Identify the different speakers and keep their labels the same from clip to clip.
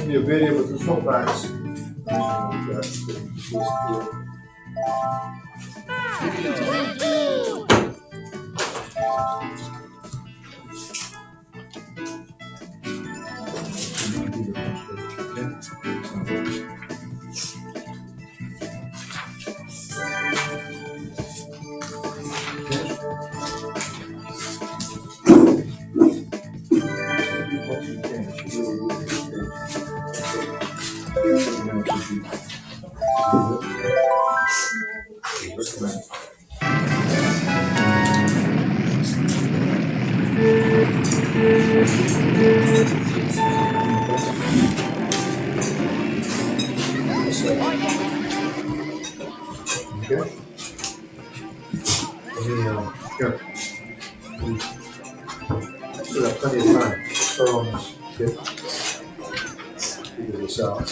Speaker 1: Quindi vedi wat er zo vaak is. Still have plenty of time. So on this. Figure this out.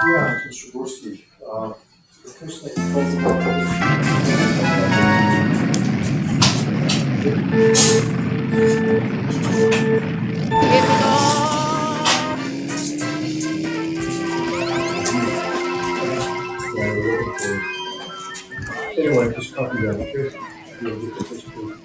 Speaker 1: Yeah, Mr. Gorski. The first thing you told me anyway, just copy that, okay? You'll get the first proof.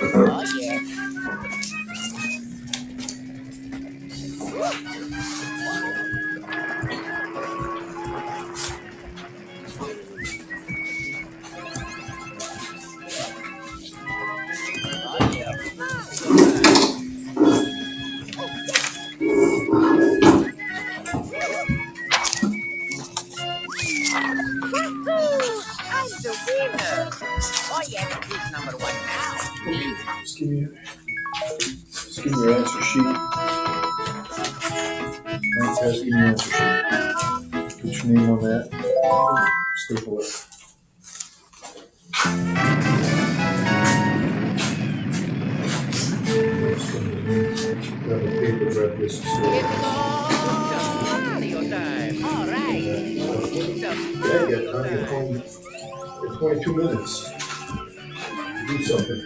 Speaker 2: Oh yeah. Oh yeah. Mario time. Woohoo! I'm the winner. Oh yes, who's number one now? Me.
Speaker 1: Just give me your answer sheet. Mike has give me your answer sheet. Put your name on that. Staple it. Grab a paper, grab this.
Speaker 2: It's Mario time. All right. It's
Speaker 1: Yeah, you got
Speaker 2: Mario
Speaker 1: time.
Speaker 2: time.
Speaker 1: You got 22 minutes to do something.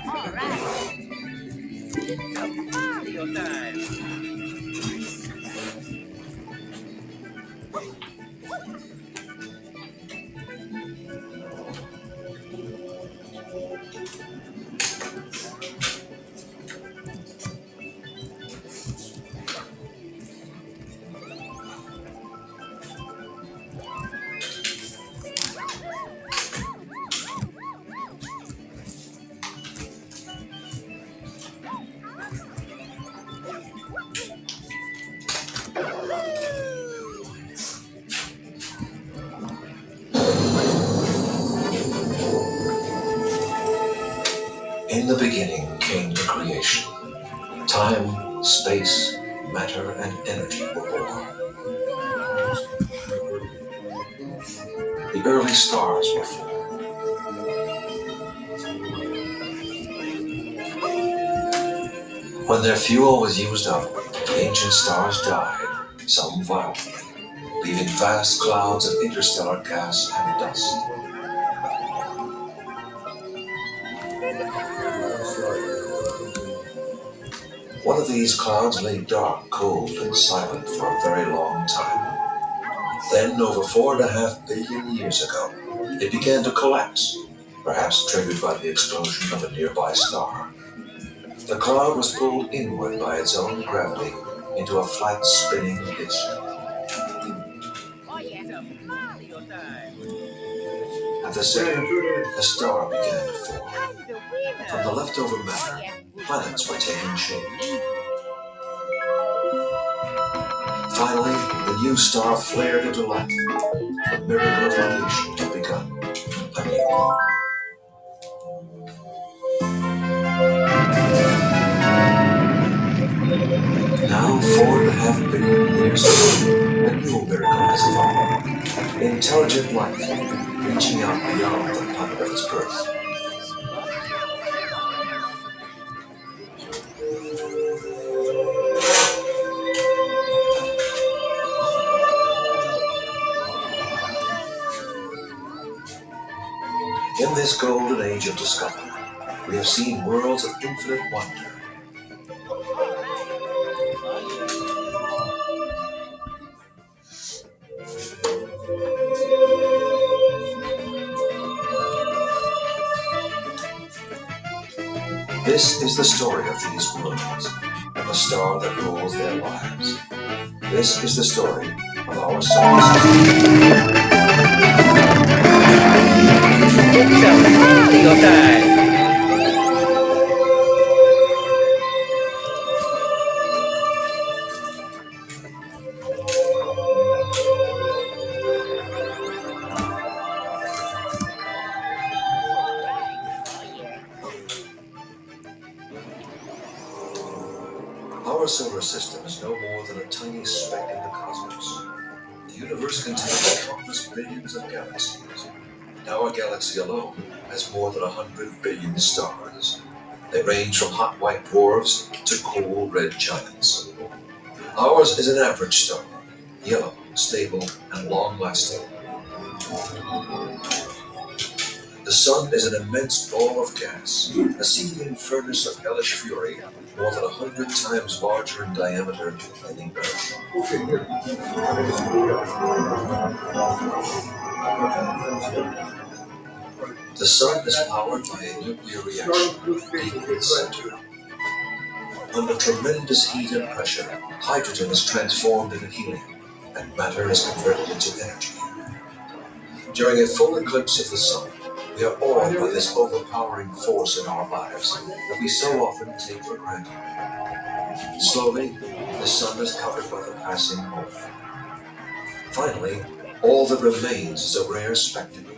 Speaker 2: All right. It's Mario time.
Speaker 3: In the beginning came the creation. Time, space, matter, and energy were born. The early stars were formed. When their fuel was used up, the ancient stars died, some violently, leaving vast clouds of interstellar gas and dust. One of these clouds lay dark, cold, and silent for a very long time. Then, over 4.5 billion years ago, it began to collapse, perhaps triggered by the explosion of a nearby star. The cloud was pulled inward by its own gravity into a flat, spinning disk.
Speaker 2: Oh yes, Mario time.
Speaker 3: At the center, a star began to form.
Speaker 2: I'm the winner.
Speaker 3: From the leftover
Speaker 2: Oh
Speaker 3: matter,
Speaker 2: yes, who's
Speaker 3: planets were
Speaker 2: number
Speaker 3: taking
Speaker 2: one
Speaker 3: shape.
Speaker 2: now? Me.
Speaker 3: Finally, the new star flared into life. The miracle of creation had begun anew. Now, 4.5 billion years ago, a new miracle has evolved. Intelligent life, reaching out beyond the planet of its birth. In this golden age of discovery, we have seen worlds of infinite wonder.
Speaker 2: All right. Oh yeah.
Speaker 3: This is the story of these worlds, and the star that rules their lives. This is the story of our solar system.
Speaker 2: It's a party time.
Speaker 3: Our solar system is no more than a tiny speck in the cosmos. The universe contains countless billions of galaxies. And our galaxy alone has more than 100 billion stars. They range from hot white dwarfs to cool red giants. Ours is an average star, yellow, stable, and long-lasting. The sun is an immense ball of gas, a seething furnace of hellish fury, more than 100 times larger in diameter than the Earth. The sun is powered by a nuclear reaction deep in its center. Under tremendous heat and pressure, hydrogen is transformed into helium, and matter is converted into energy. During a full eclipse of the sun, we are awed by this overpowering force in our lives that we so often take for granted. Slowly, the sun is covered by the passing moon. Finally, all that remains is a rare spectacle,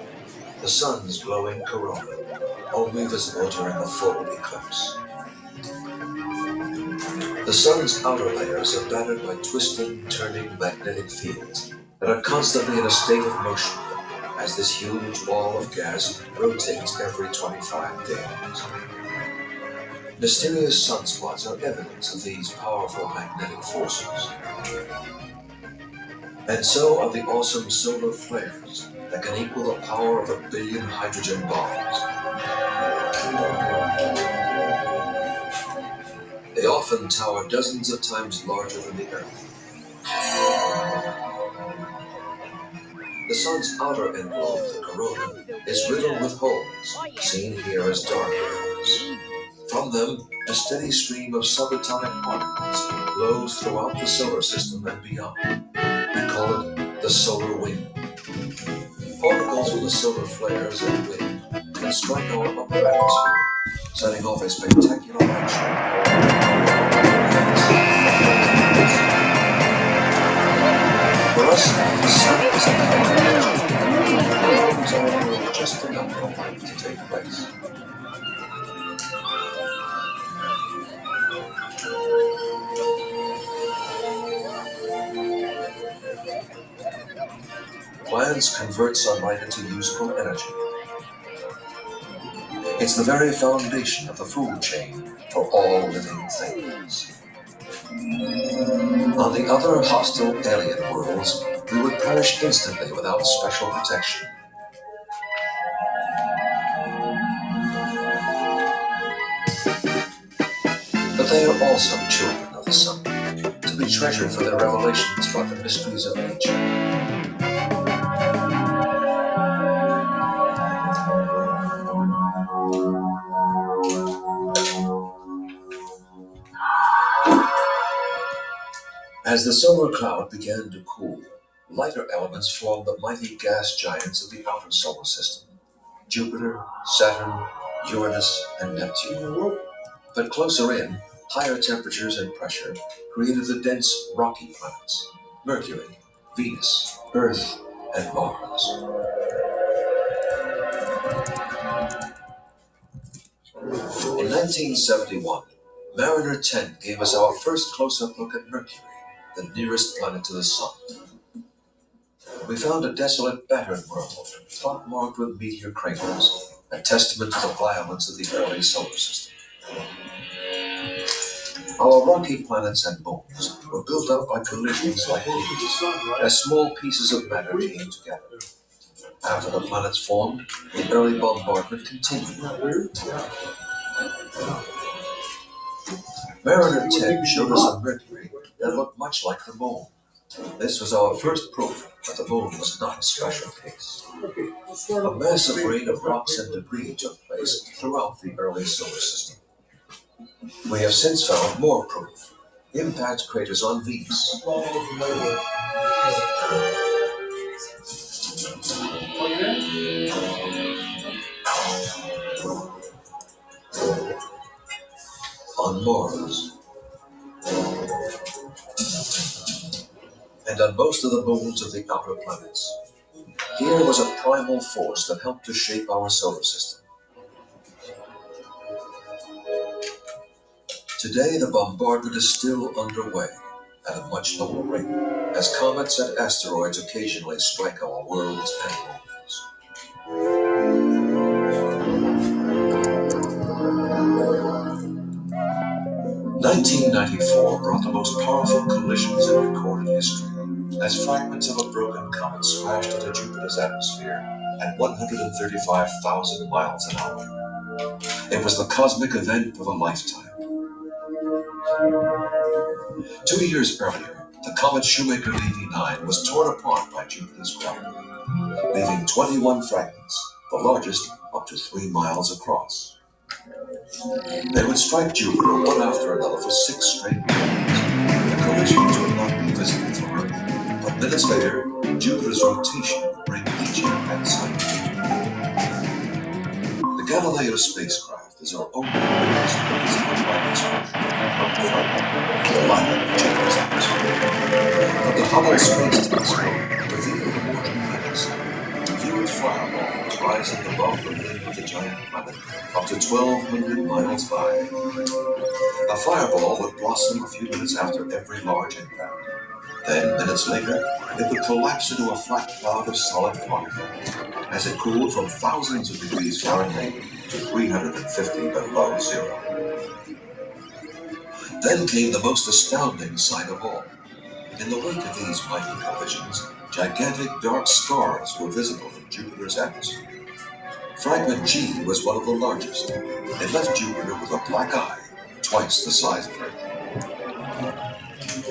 Speaker 3: the sun's glowing corona, only visible during the full eclipse. The sun's outer layers are battered by twisting, turning magnetic fields that are constantly in a state of motion as this huge ball of gas rotates every 25 days. Mysterious sunspots are evidence of these powerful magnetic forces. And so are the awesome solar flares that can equal the power of 1 billion hydrogen bombs. They often tower dozens of times larger than the Earth. The sun's outer envelope, the corona, is riddled with holes, seen here as dark areas. From them, a steady stream of subatomic particles blows throughout the solar system and beyond. We call it the solar wind. Particles from the solar flares and wind can strike our upper atmosphere, setting off a spectacular action. For us, the sun is a power. It warms our world just enough for life to take place. Plants convert sunlight into useful energy. It's the very foundation of the food chain for all living things. On the other hostile alien worlds, we would perish instantly without special protection. But they are also children of the sun, to be treasured for their revelations about the mysteries of nature. As the solar cloud began to cool, lighter elements formed the mighty gas giants of the outer solar system: Jupiter, Saturn, Uranus, and Neptune. But closer in, higher temperatures and pressure created the dense rocky planets: Mercury, Venus, Earth, and Mars. In 1971, Mariner 10 gave us our first close-up look at Mercury, the nearest planet to the Sun. We found a desolate, battered world, pockmarked with meteor craters, a testament to the violence of the early solar system. Our rocky planets and moons were built up by collisions like these, as small pieces of matter came together. After the planets formed, the early bombardment continued. Mariner 10 showed us a Mercury that looked much like the Moon. This was our first proof that the Moon was not a special case. A massive rain of rocks and debris took place throughout the early solar system. We have since found more proof. Impact craters on Venus, on Mars, and on most of the moons of the outer planets. Here was a primal force that helped to shape our solar system. Today, the bombardment is still underway at a much lower rate, as comets and asteroids occasionally strike our worlds and moons. 1994 brought the most powerful collisions in recorded history, as fragments of a broken comet smashed into Jupiter's atmosphere at 135,000 miles an hour. It was the cosmic event of a lifetime. 2 years earlier, the comet Shoemaker-Levy 9 was torn apart by Jupiter's gravity, leaving 21 fragments, the largest up to 3 miles across. They would strike Jupiter one after another for 6 straight days. The collisions would not be visible from Earth, but minutes later, Jupiter's rotation would bring each impact sight. The Galileo spacecraft is our only witness to the physical atmosphere the light of Jupiter's atmosphere. But the Hubble Space Telescope revealed a more dramatic sight. Huge fireballs rising above the rim of the giant planet, up to 1,200 miles high. A fireball would blossom a few minutes after every large impact. Then, minutes later, it would collapse into a flat cloud of solid particles as it cooled from thousands of degrees Fahrenheit to 350 below zero. Then came the most astounding sight of all. In the wake of these mighty collisions, gigantic dark scars were visible in Jupiter's atmosphere. Fragment G was one of the largest. It left Jupiter with a black eye, twice the size of Earth.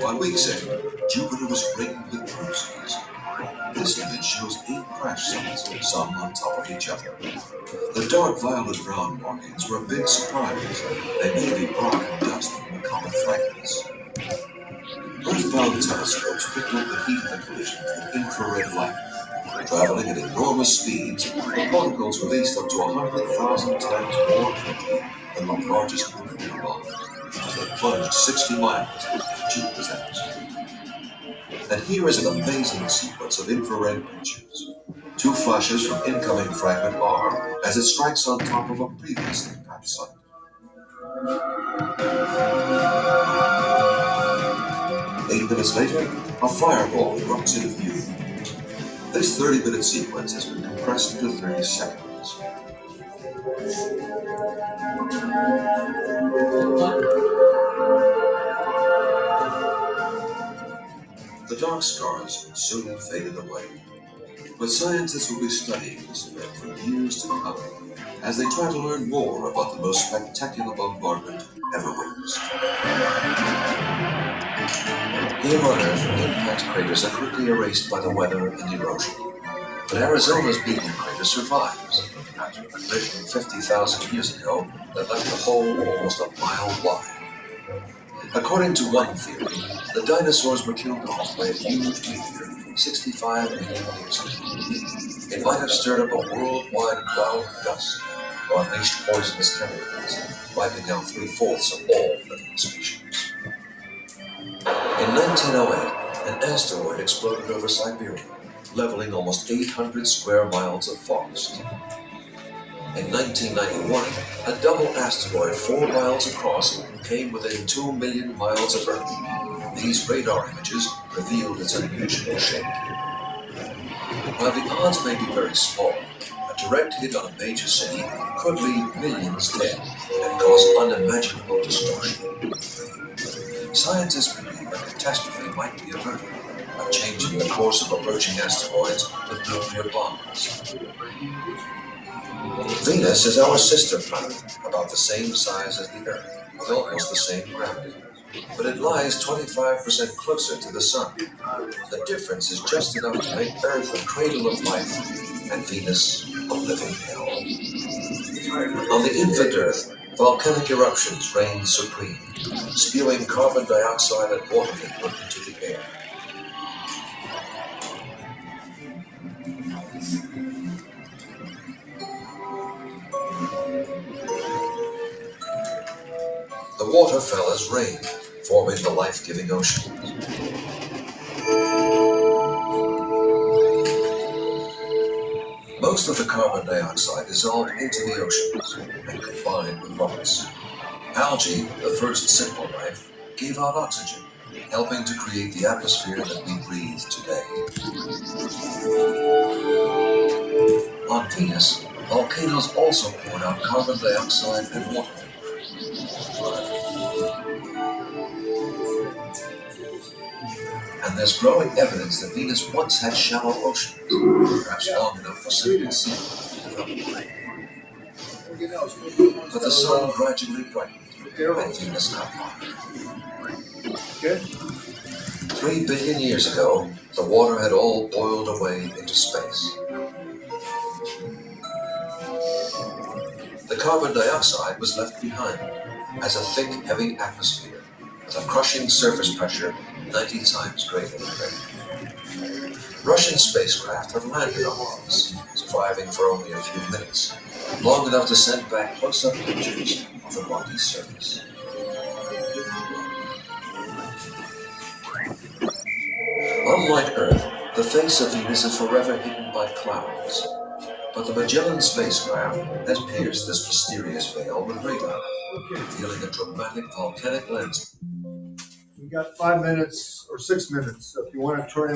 Speaker 3: By week's end, Jupiter was ringed with bruises. This image shows 8 crash sites, some on top of each other. The dark violet-brown markings were a big surprise. They may be rock and dust from the comet fragments. Earthbound telescopes picked up the heat of the collision with infrared light. Traveling at enormous speeds, the particles released up to 100,000 times more energy than the largest nuclear bomb, as they plunged 60 miles into Jupiter's atmosphere. And here is an amazing sequence of infrared pictures. 2 flashes from incoming fragment R as it strikes on top of a previous impact site. Eight minutes later, a fireball erupts into view. This 30-minute sequence has been compressed into 30 seconds. The dark scars soon faded away, but scientists will be studying this event for years to come as they try to learn more about the most spectacular bombardment ever witnessed. Here on Earth, impact craters are quickly erased by the weather and erosion. But Arizona's Bitir crater survives after a collision 50,000 years ago that left the hole almost a mile wide. According to one theory, the dinosaurs were killed off by a huge meteor 65 million years ago. It might have stirred up a worldwide cloud of dust or unleashed poisonous chemicals, wiping out 3/4 of all living species. In 1908, an asteroid exploded over Siberia, leveling almost 800 square miles of forest. In 1991, a double asteroid 4 miles across came within 2 million miles of Earth. These radar images revealed its unusual shape. While the odds may be very small, a direct hit on a major city could leave millions dead and cause unimaginable destruction. Scientists believe a catastrophe might be averted by changing the course of approaching asteroids with nuclear bombs. Venus is our sister planet, about the same size as the Earth, with almost the same gravity. But it lies 25% closer to the Sun. The difference is just enough to make Earth a cradle of life and Venus a living hell. On the infant Earth, Volcanic eruptions reigned supreme, spewing carbon dioxide and water vapor into the air. The water fell as rain, forming the life-giving ocean. Most of the carbon dioxide dissolved into the oceans and combined with rocks. Algae, the first simple life, gave out oxygen, helping to create the atmosphere that we breathe today. On Venus, volcanoes also poured out carbon dioxide and water vapor. And there's growing evidence that Venus once had shallow oceans, perhaps long enough for simple seawater to develop. But the sun gradually brightened, and Venus got hotter. 3 billion years ago, the water had all boiled away into space. The carbon dioxide was left behind as a thick, heavy atmosphere with a crushing surface pressure 90 times greater than Earth. Russian spacecraft have landed on Venus, surviving for only a few minutes, long enough to send back close-up pictures of the rocky surface. Unlike Earth, the face of Venus is forever hidden by clouds. But the Magellan spacecraft has pierced this mysterious veil with radar, revealing a dramatic volcanic landscape.
Speaker 1: We got 5 minutes or 6 minutes. So if you want to turn in